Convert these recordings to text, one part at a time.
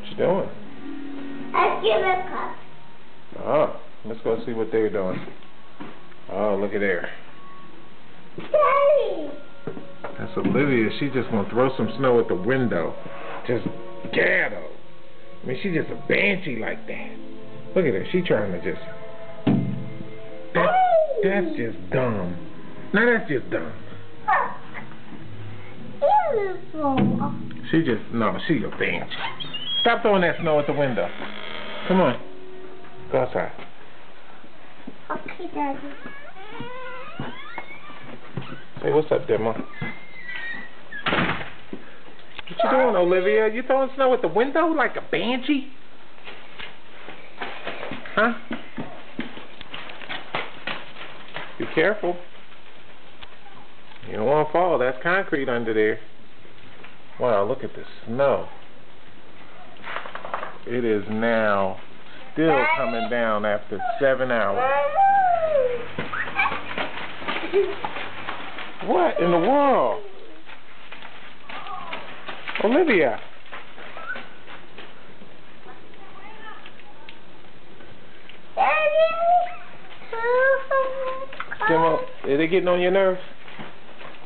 What you doing? Let's give it a cup. Oh, let's go see what they're doing. Oh, look at there. Daddy! That's Olivia. She just gonna throw some snow at the window. Just ghetto. I mean, she just a banshee like that. Look at her. She trying to just... That's just dumb. Now that's just dumb. Beautiful. She just... No, she a banshee. Stop throwing that snow at the window. Come on. Go outside. Okay, Daddy. Say, what's up there, Mom? What you doing, Olivia? You throwing snow at the window like a banshee? Huh? Be careful. You don't want to fall. That's concrete under there. Wow, look at the snow. It is now still coming down after 7 hours. What in the world? Olivia. Demo, is it getting on your nerves?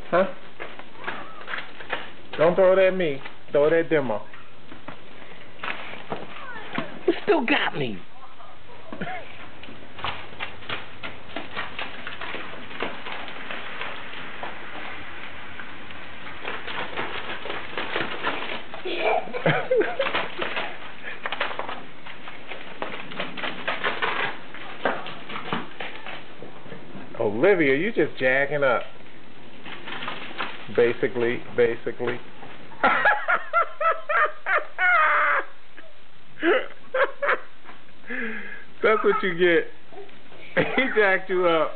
Huh? Don't throw it at me. Throw it at Demo. You still got me. Olivia, you just jacking up. Basically. That's what you get. He jacked you up.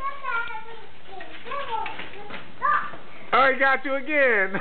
Oh, he got you again.